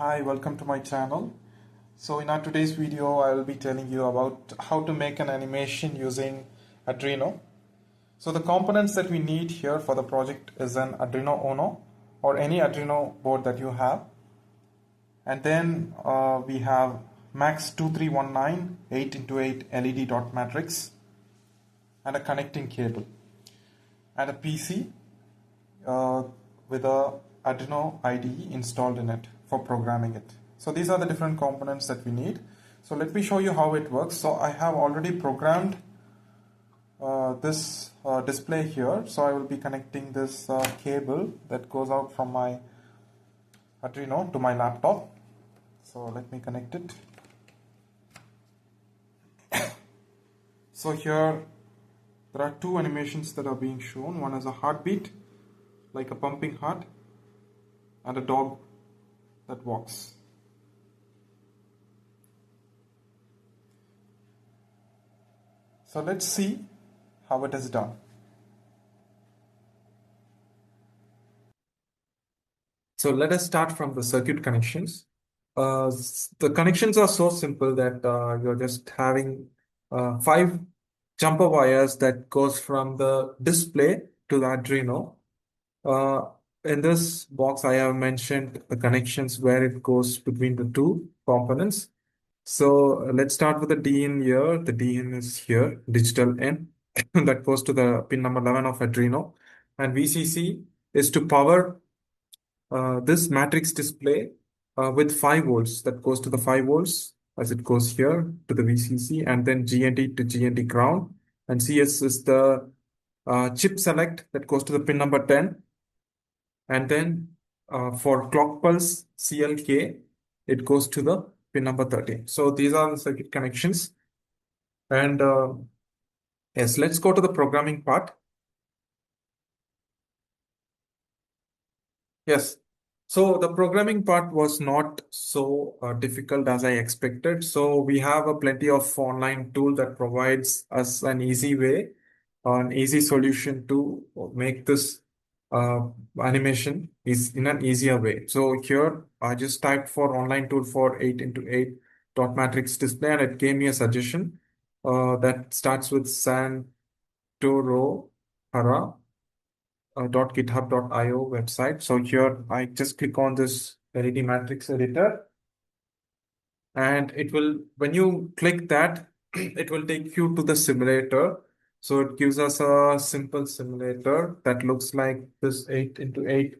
Hi, welcome to my channel. So in our today's video, I will be telling you about how to make an animation using Arduino. So the components that we need here for the project is an Arduino Uno or any Arduino board that you have. And then we have MAX7319 8x8 LED dot matrix and a connecting cable and a PC with a Arduino IDE installed in it for programming it. So these are the different components that we need. So let me show you how it works. So I have already programmed this display here. So I will be connecting this cable that goes out from my Arduino to my laptop. So let me connect it. So here there are two animations that are being shown. One is a heartbeat, like a pumping heart, and a dog that walks. So let's see how it is done. So let us start from the circuit connections. The connections are so simple that you're just having 5 jumper wires that goes from the display to the Arduino. Uh, in this box, I have mentioned the connections where it goes between the two components. So let's start with the DIN here. The DIN is here, digital N, that goes to the pin number 11 of Arduino. And VCC is to power this matrix display with 5 volts that goes to the 5 volts as it goes here to the VCC, and then GND to GND ground. And CS is the chip select that goes to the pin number 10. And then for clock pulse CLK, it goes to the pin number 13. So these are the circuit connections. And yes, let's go to the programming part. Yes. So the programming part was not so difficult as I expected. So we have a plenty of online tool that provides us an easy way, an easy solution to make this uh, animation is in an easier way. So here I just typed for online tool for 8x8 dot matrix display, and it gave me a suggestion that starts with Santoro Hara .github.io website. So here I just click on this LED matrix editor, and it will, when you click that, it will take you to the simulator. So it gives us a simple simulator that looks like this 8x8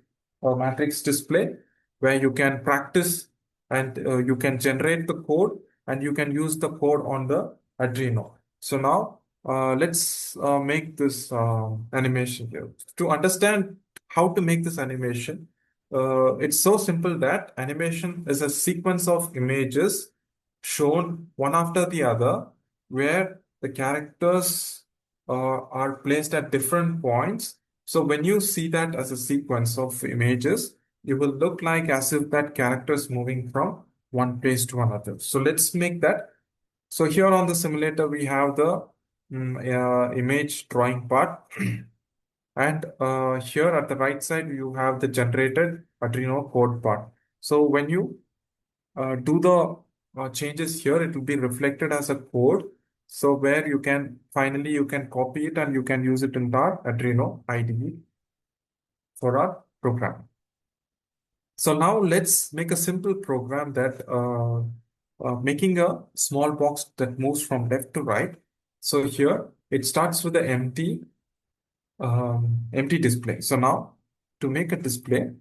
matrix display, where you can practice and you can generate the code and you can use the code on the Arduino. So now let's make this animation here. To understand how to make this animation, it's so simple that animation is a sequence of images shown one after the other, where the characters are placed at different points. So when you see that as a sequence of images, it will look like as if that character is moving from one place to another. So let's make that. So here on the simulator, we have the image drawing part. And here at the right side, you have the generated Arduino code part. So when you do the changes here, it will be reflected as a code. So where you can finally you can copy it and you can use it in our Arduino IDE for our program. So now let's make a simple program that making a small box that moves from left to right. So here it starts with the empty display. So now to make a display,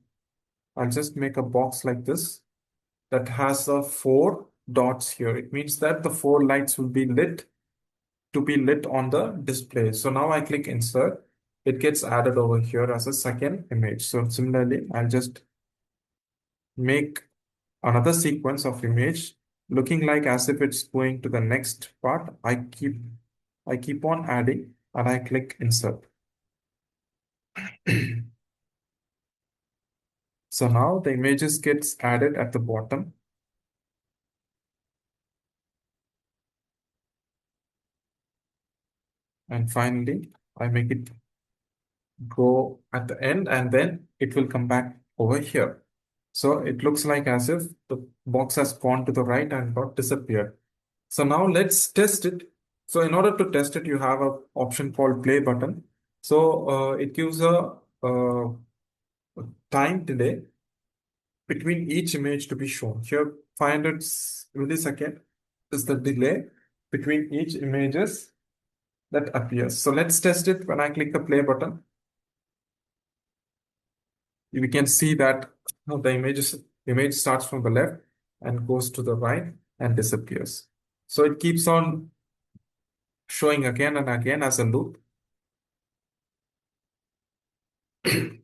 I'll just make a box like this that has 4 dots here. It means that the 4 lights will be lit on the display. So now I click insert. It gets added over here as a second image. So similarly, I'll just make another sequence of image looking like as if it's going to the next part. I keep on adding and I click insert. So now the images gets added at the bottom. And finally, I make it go at the end, and then it will come back over here. So it looks like as if the box has gone to the right and got disappeared. So now let's test it. So in order to test it, you have a option called play button. So it gives a time delay between each image to be shown. Here, 500 millisecond is the delay between each images that appears. So let's test it. When I click the play button, we can see that the image starts from the left and goes to the right and disappears. So it keeps on showing again and again as a loop.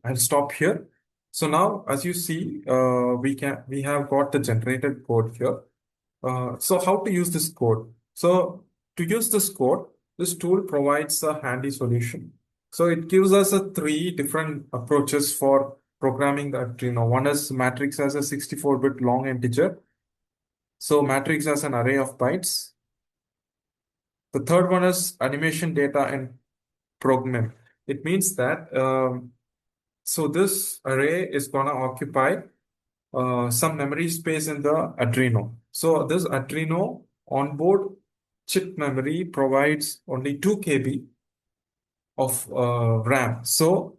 I'll stop here. So now, as you see, we have got the generated code here. So how to use this code? So to use this code, this tool provides a handy solution. So it gives us a three different approaches for programming the Arduino. One is matrix as a 64-bit long integer. So matrix as an array of bytes. The third one is animation data and program. It means that so this array is gonna occupy some memory space in the Arduino. So this Arduino onboard chip memory provides only 2 KB of RAM. So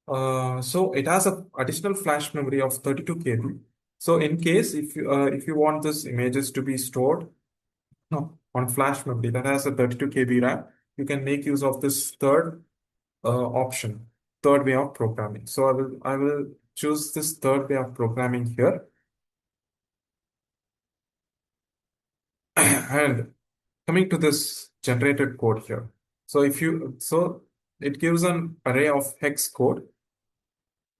it has a additional flash memory of 32 KB. So in case if you want this images to be stored no, on flash memory that has a 32 KB RAM, you can make use of this option, third way of programming. So I will choose this third way of programming here. And coming to this generated code here. So it gives an array of hex code.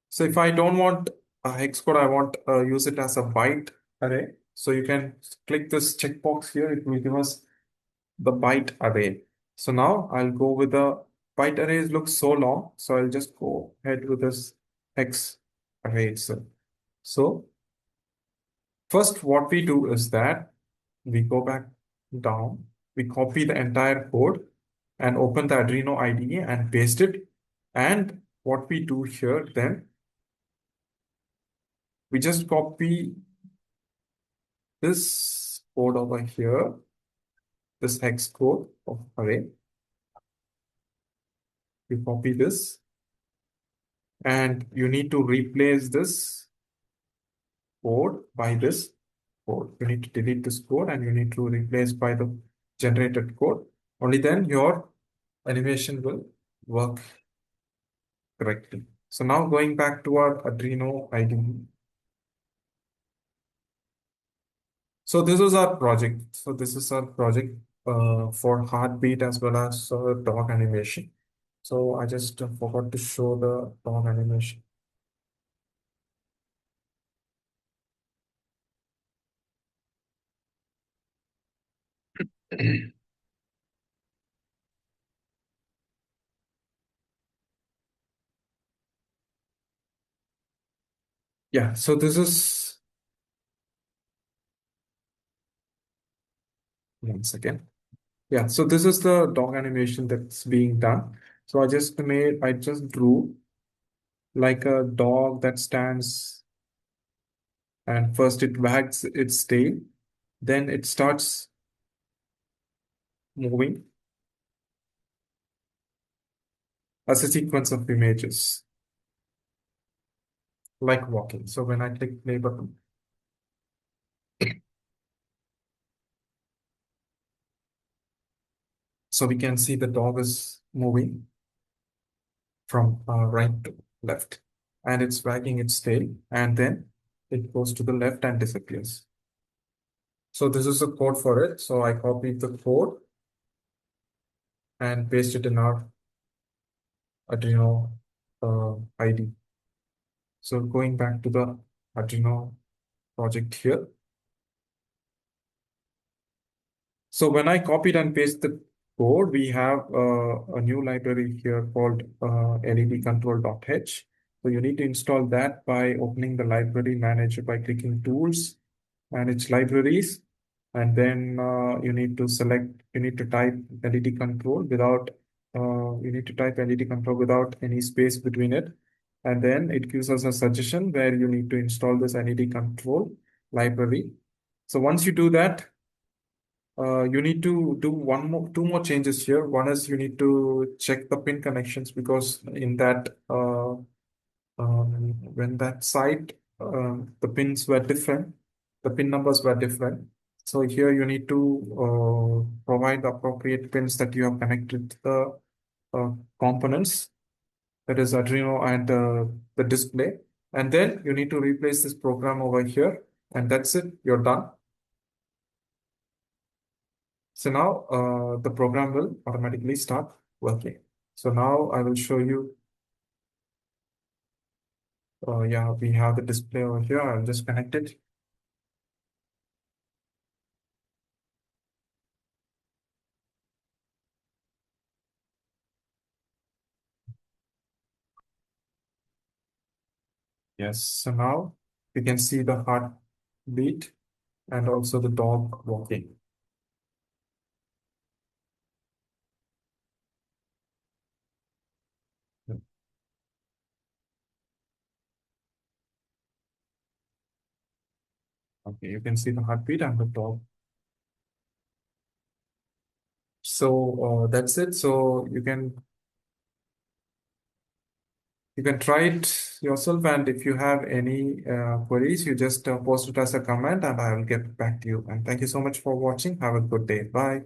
So if I don't want a hex code, I want use it as a byte array. So you can click this checkbox here. It will give us the byte array. So now I'll go with the byte arrays look so long. So I'll just go ahead with this hex array itself. So first what we do is that we go back down, we copy the entire code and open the Arduino IDE and paste it. And what we do here then, we just copy this code over here, this hex code of array. We copy this and you need to replace this code by this code. You need to delete this code and you need to replace by the generated code. Only then your animation will work correctly. So now going back to our Arduino IDE. So this is our project. So this is our project for heartbeat as well as dog animation. So I just forgot to show the dog animation. Yeah, so this is one second. Yeah, so this is the dog animation that's being done. So I just drew like a dog that stands and first it wags its tail, then it starts moving as a sequence of images, like walking. So when I click play button, so we can see the dog is moving from right to left and it's wagging its tail and then it goes to the left and disappears. So this is the code for it. So I copied the code and paste it in our Arduino ID. So going back to the Arduino project here. So when I copied and paste the code, we have a new library here called ledcontrol.h. So you need to install that by opening the library manager by clicking Tools, Manage Libraries, and then you need to type LED control without, you need to type LED control without any space between it. And then it gives us a suggestion where you need to install this LED control library. So once you do that, you need to do two more changes here. One is you need to check the pin connections, because in that when that site the pins were different, the pin numbers were different. So here you need to provide the appropriate pins that you have connected to the components, that is Arduino and the display. And then you need to replace this program over here, and that's it, you're done. So now the program will automatically start working. So now I will show you, yeah, we have the display over here. I'll just connect it. Yes, so now you can see the heartbeat and also the dog walking. Okay, you can see the heartbeat and the dog. So that's it. So you can try it yourself, and if you have any queries, you just post it as a comment, and I will get back to you. And thank you so much for watching. Have a good day. Bye.